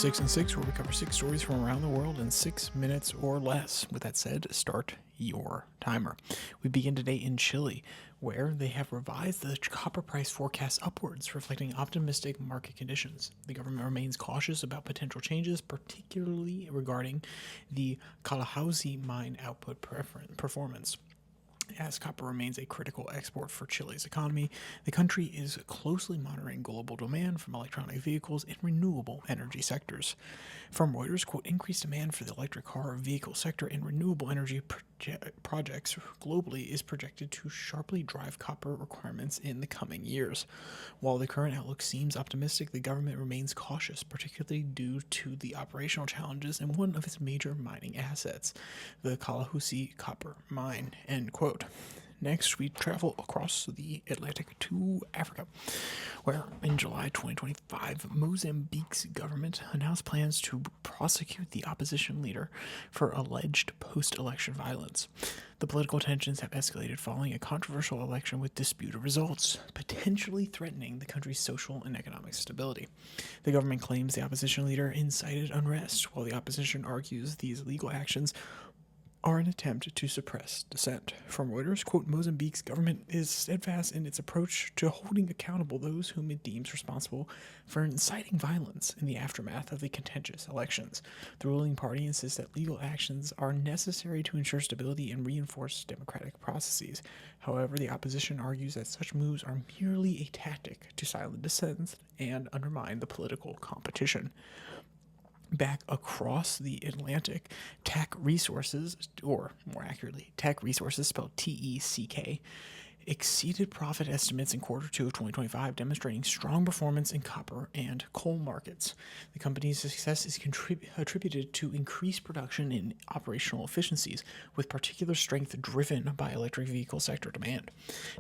6 and 6, where we cover 6 stories from around the world in 6 minutes or less. With that said, start your timer. We begin today in Chile, where they have revised the copper price forecast upwards, reflecting optimistic market conditions. The government remains cautious about potential changes, particularly regarding the Collahuasi mine output performance. As copper remains a critical export for Chile's economy, the country is closely monitoring global demand from electronic vehicles and renewable energy sectors. From Reuters, quote, increased demand for the electric car vehicle sector and renewable energy projects globally is projected to sharply drive copper requirements in the coming years. While the current outlook seems optimistic, the government remains cautious, particularly due to the operational challenges in one of its major mining assets, the Collahuasi copper mine, end quote. Next, we travel across the Atlantic to Africa, where in July 2025, Mozambique's government announced plans to prosecute the opposition leader for alleged post-election violence. The political tensions have escalated following a controversial election with disputed results, potentially threatening the country's social and economic stability. The government claims the opposition leader incited unrest, while the opposition argues these legal actions are an attempt to suppress dissent. From Reuters, quote, Mozambique's government is steadfast in its approach to holding accountable those whom it deems responsible for inciting violence in the aftermath of the contentious elections. The ruling party insists that legal actions are necessary to ensure stability and reinforce democratic processes. However, the opposition argues that such moves are merely a tactic to silence dissent and undermine the political competition. Back across the Atlantic, Teck Resources, or more accurately, Teck Resources, spelled T-E-C-K, exceeded profit estimates in quarter 2 of 2025, demonstrating strong performance in copper and coal markets. The company's success is attributed to increased production and operational efficiencies, with particular strength driven by electric vehicle sector demand.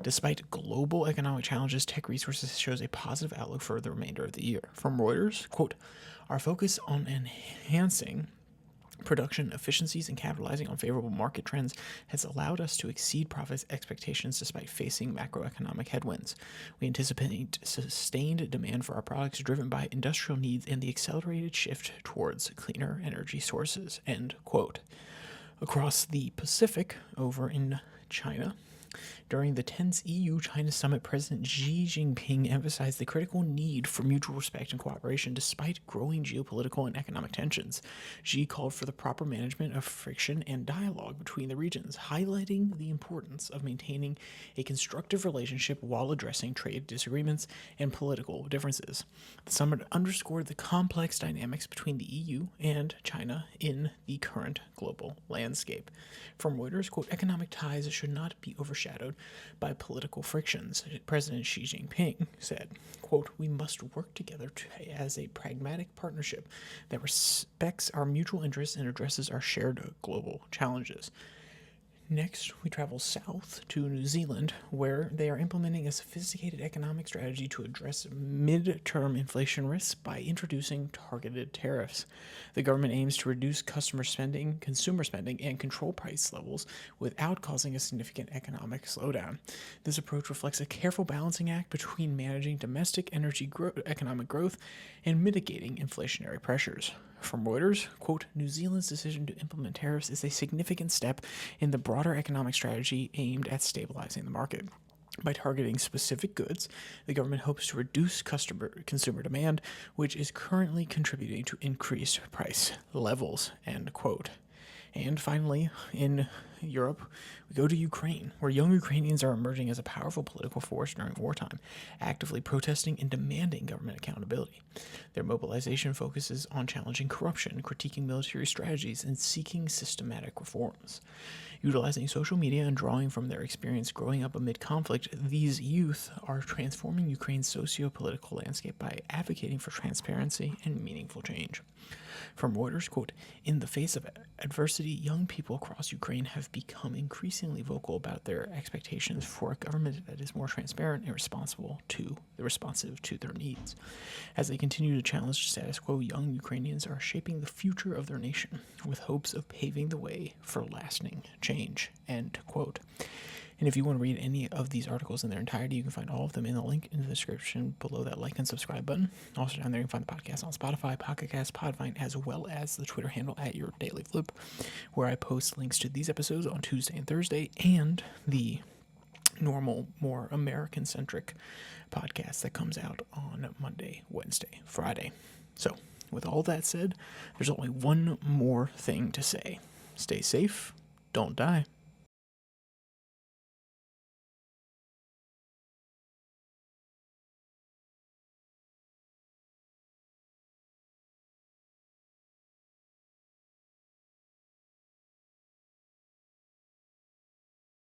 Despite global economic challenges, Teck Resources shows a positive outlook for the remainder of the year. From Reuters, quote, our focus on enhancing production efficiencies and capitalizing on favorable market trends has allowed us to exceed profit expectations despite facing macroeconomic headwinds. We anticipate sustained demand for our products driven by industrial needs and the accelerated shift towards cleaner energy sources, end quote. Across the Pacific, over in China, during the 10th EU-China summit, President Xi Jinping emphasized the critical need for mutual respect and cooperation despite growing geopolitical and economic tensions. Xi called for the proper management of friction and dialogue between the regions, highlighting the importance of maintaining a constructive relationship while addressing trade disagreements and political differences. The summit underscored the complex dynamics between the EU and China in the current global landscape. From Reuters, quote, economic ties should not be overshadowed by political frictions. President Xi Jinping said, quote, we must work together as a pragmatic partnership that respects our mutual interests and addresses our shared global challenges. Next, we travel south to New Zealand, where they are implementing a sophisticated economic strategy to address mid-term inflation risks by introducing targeted tariffs. The government aims to reduce consumer spending, and control price levels without causing a significant economic slowdown. This approach reflects a careful balancing act between managing domestic economic growth and mitigating inflationary pressures. From Reuters, quote, New Zealand's decision to implement tariffs is a significant step in the broader economic strategy aimed at stabilizing the market. By targeting specific goods, the government hopes to reduce consumer demand, which is currently contributing to increased price levels, end quote. And finally, in Europe, we go to Ukraine, where young Ukrainians are emerging as a powerful political force during wartime, actively protesting and demanding government accountability. Their mobilization focuses on challenging corruption, critiquing military strategies, and seeking systematic reforms. Utilizing social media and drawing from their experience growing up amid conflict, these youth are transforming Ukraine's socio-political landscape by advocating for transparency and meaningful change. From Reuters, quote, in the face of adversity, young people across Ukraine have become increasingly vocal about their expectations for a government that is more transparent and responsive to their needs. As they continue to challenge the status quo, young Ukrainians are shaping the future of their nation with hopes of paving the way for lasting change, end quote. And if you want to read any of these articles in their entirety, you can find all of them in the link in the description below that like and subscribe button. Also down there, you can find the podcast on Spotify, Pocket Cast, Podvine, as well as the Twitter handle @YourDailyFlip, where I post links to these episodes on Tuesday and Thursday, and the normal, more American-centric podcast that comes out on Monday, Wednesday, Friday. So, with all that said, there's only one more thing to say. Stay safe, don't die.